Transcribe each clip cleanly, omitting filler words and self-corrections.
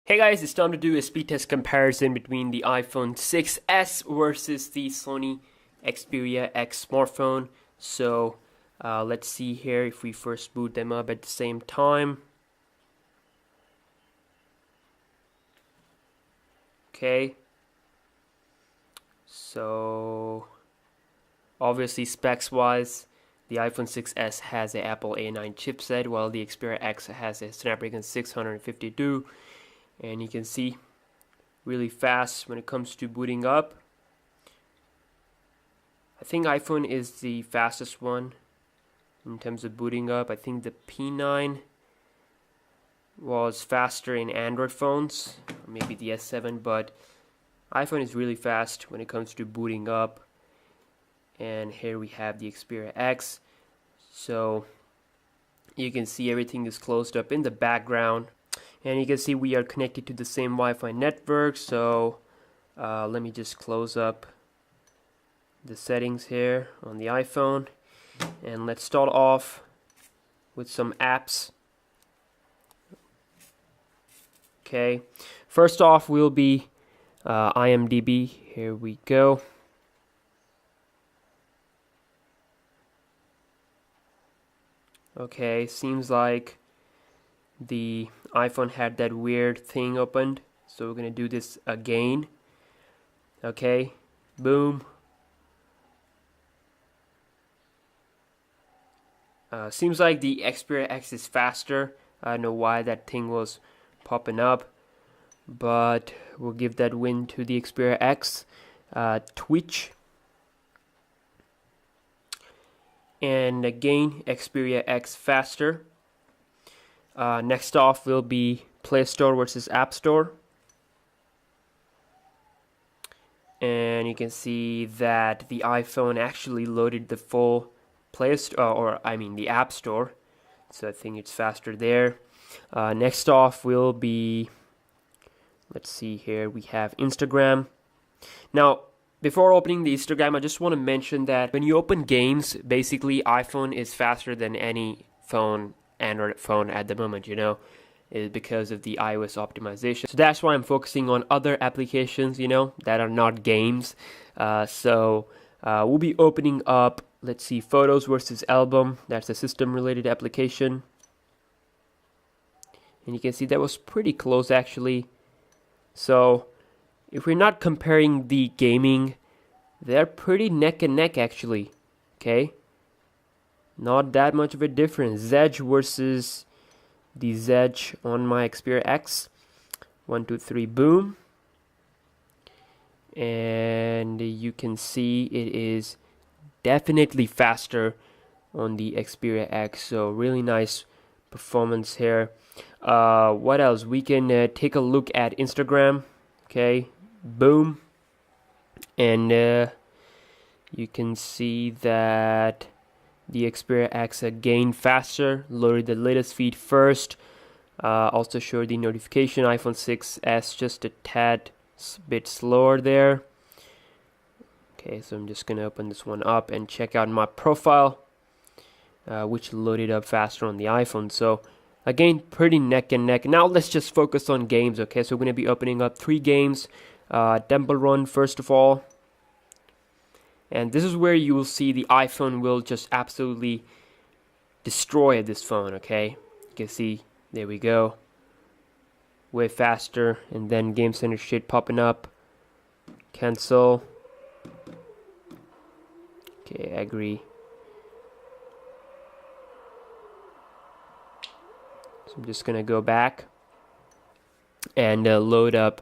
Hey guys, it's time to do a speed test comparison between the iPhone 6s versus the Sony Xperia X smartphone. So let's see here if we first boot them up at the same time. Okay. So obviously specs wise, the iPhone 6s has a Apple A9 chipset while the Xperia X has a Snapdragon 652. And you can see really fast when it comes to booting up. I think iPhone is the fastest one in terms of booting up. I think the P9 was faster in Android phones, maybe the S7, but iPhone is really fast when it comes to booting up. And here we have the Xperia X. So you can see everything is closed up in the background. And you can see we are connected to the same Wi-Fi network. So let me just close up the settings here on the iPhone. And let's start off with some apps. Okay, first off will be IMDb. Here we go. Okay, seems like the iPhone had that weird thing opened, so we're gonna do this again. Okay, boom. Seems like the Xperia X is faster. I don't know why that thing was popping up, but we'll give that win to the Xperia X. Twitch, and again Xperia X faster. Next off will be Play Store versus App Store. And you can see that the iPhone actually loaded the full Play Store, the App Store. So I think it's faster there. Next off will be, let's see here, we have Instagram. Now, before opening the Instagram, I just want to mention that when you open games, basically iPhone is faster than any Android phone at the moment, is because of the iOS optimization. So that's why I'm focusing on other applications, that are not games. So we'll be opening up, let's see, Photos versus Album. That's a system-related application. And you can see that was pretty close, actually. So if we're not comparing the gaming, they're pretty neck and neck, actually. Okay. Not that much of a difference. Zedge versus the Zedge on my Xperia X. 1, 2, 3, boom. And you can see it is definitely faster on the Xperia X. So really nice performance here. What else? We can take a look at Instagram. Okay, boom. And you can see that the Xperia X again faster, loaded the latest feed first. Also showed the notification. iPhone 6s just a tad bit slower there. Okay, so I'm just gonna open this one up and check out my profile, which loaded up faster on the iPhone. So again, pretty neck and neck. Now let's just focus on games. Okay, so we're gonna be opening up 3 games. Temple Run first of all. And this is where you will see the iPhone will just absolutely destroy this phone, okay? You can see, there we go. Way faster, and then Game Center shit popping up. Cancel. Okay, I agree. So I'm just gonna go back and load up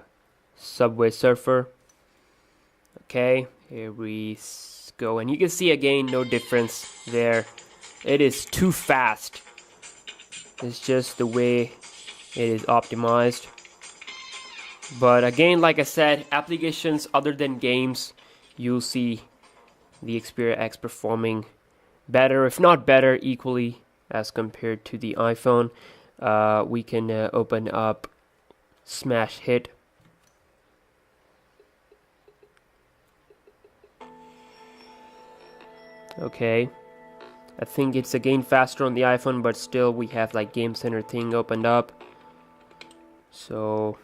Subway Surfer. Okay, here we go, and you can see again no difference there. It is too fast. It's just the way it is optimized. But again, like I said, applications other than games, you'll see the Xperia X performing better, if not better, equally as compared to the iPhone. We can open up Smash Hit. Okay, I think it's again faster on the iPhone, but still we have like Game Center thing opened up. So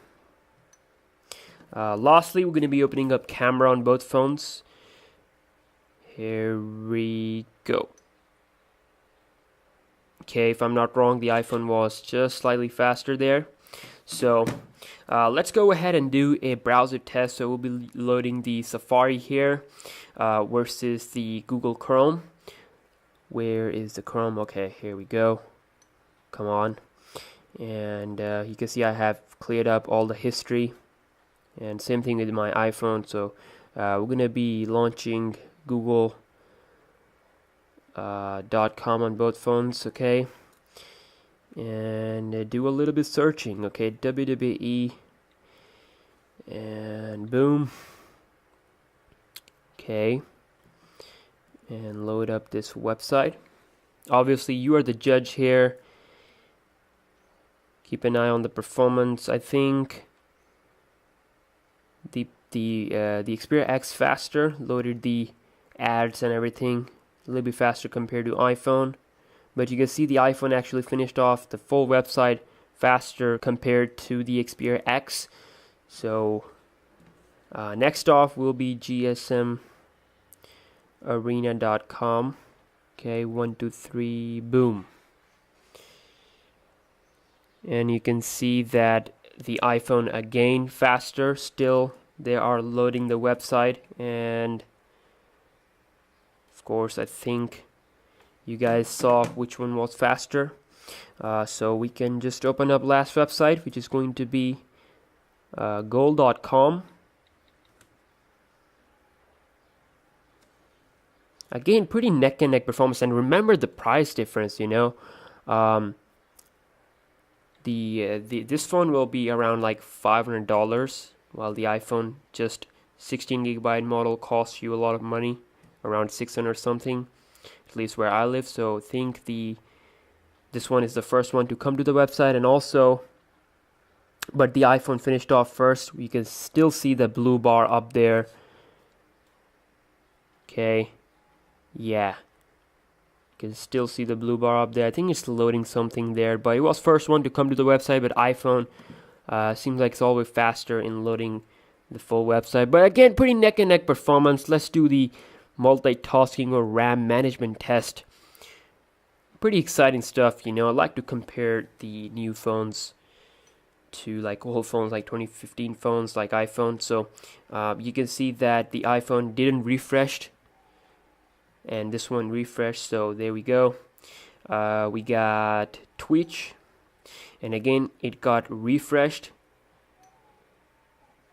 Lastly, we're going to be opening up camera on both phones. Here we go. Okay, if I'm not wrong, the iPhone was just slightly faster there. So let's go ahead and do a browser test. So we'll be loading the Safari here versus the Google Chrome. Where is the Chrome? Okay, here we go. Come on. And you can see I have cleared up all the history. And same thing with my iPhone. So we're going to be launching Google.com on both phones, okay? And do a little bit searching, okay? WWE, and boom. Okay, and load up this website. Obviously, you are the judge here. Keep an eye on the performance. I think the Xperia X faster, loaded the ads and everything a little bit faster compared to iPhone, but you can see the iPhone actually finished off the full website faster compared to the Xperia X. So next off will be gsmarena.com. Okay, 1 2 3 boom. And you can see that the iPhone again faster. Still they are loading the website, and of course I think you guys saw which one was faster. So we can just open up last website, which is going to be gold.com. Again, pretty neck and neck performance, and remember the price difference, you know. This phone will be around like $500, while the iPhone, just 16GB model, costs you a lot of money, around 600 something, at least where I live. So I think this one is the first one to come to the website, and also, but the iPhone finished off first. You can still see the blue bar up there. Okay, yeah, you can still see the blue bar up there. I think it's loading something there, but it was first one to come to the website. But iPhone seems like it's always faster in loading the full website. But again, pretty neck and neck performance. Let's do the multitasking or RAM management test. Pretty exciting stuff, you know. I like to compare the new phones to like old phones, like 2015 phones, like iPhone. So you can see that the iPhone didn't refresh, and this one refreshed. So there we go. We got Twitch, and again it got refreshed.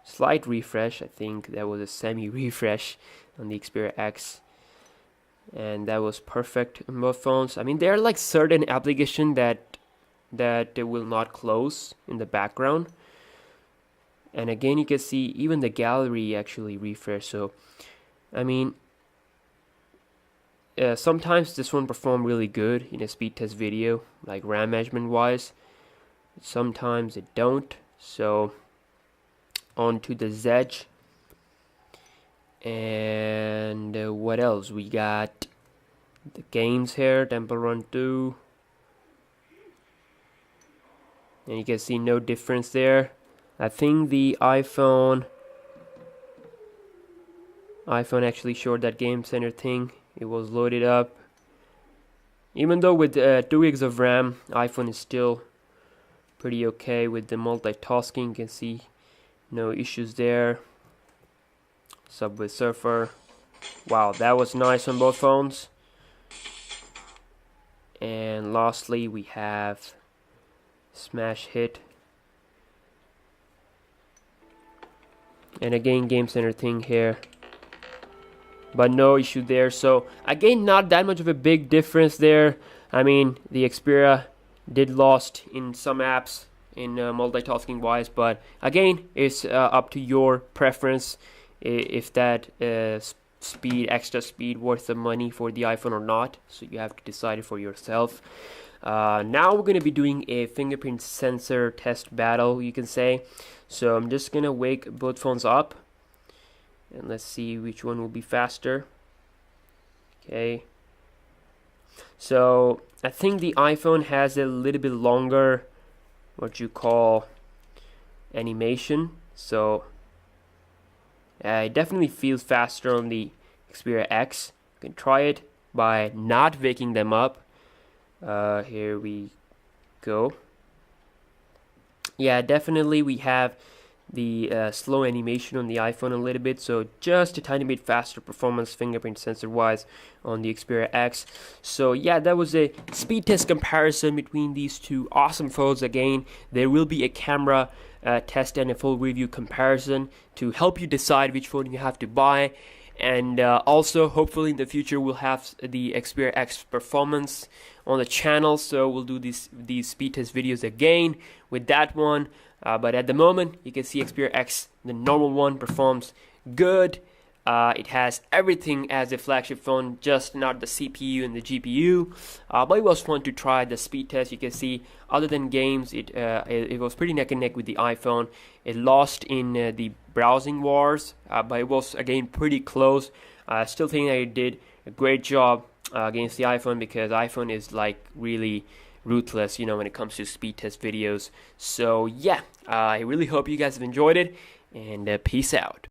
Slight refresh. I think that was a semi refresh on the Xperia X, and that was perfect on both phones. I mean, there are like certain applications that will not close in the background, and again you can see even the gallery actually refresh. So I mean, sometimes this one performed really good in a speed test video, like RAM management wise. Sometimes it don't. So on to the Zedge. And what else? We got the games here, Temple Run 2. And you can see no difference there. I think the iPhone actually showed that Game Center thing. It was loaded up. Even though with 2 gigs of RAM, iPhone is still pretty okay with the multitasking. You can see no issues there. Subway Surfer. Wow, that was nice on both phones. And lastly, we have Smash Hit. And again, Game Center thing here, but no issue there. So again, not that much of a big difference there. I mean, the Xperia did lost in some apps in multitasking wise, but again, it's up to your preference if that extra speed worth the money for the iPhone or not. So you have to decide it for yourself. Now we're going to be doing a fingerprint sensor test battle, you can say. So I'm just going to wake both phones up, and let's see which one will be faster. Okay, so I think the iPhone has a little bit longer, what you call, animation. So It definitely feels faster on the Xperia X. You can try it by not waking them up. Here we go. Yeah, definitely we have the slow animation on the iPhone a little bit, so just a tiny bit faster performance fingerprint sensor wise on the Xperia X. So yeah, that was a speed test comparison between these two awesome phones. Again, there will be a camera test and a full review comparison to help you decide which phone you have to buy. And also, hopefully in the future, we'll have the Xperia X performance on the channel, so we'll do these speed test videos again with that one. But at the moment, you can see Xperia X, the normal one, performs good. It has everything as a flagship phone, just not the CPU and the GPU. But it was fun to try the speed test. You can see, other than games, it was pretty neck and neck with the iPhone. It lost in the browsing wars, but it was again pretty close. I still think that it did a great job against the iPhone, because iPhone is like really ruthless, when it comes to speed test videos. So yeah, I really hope you guys have enjoyed it, and peace out.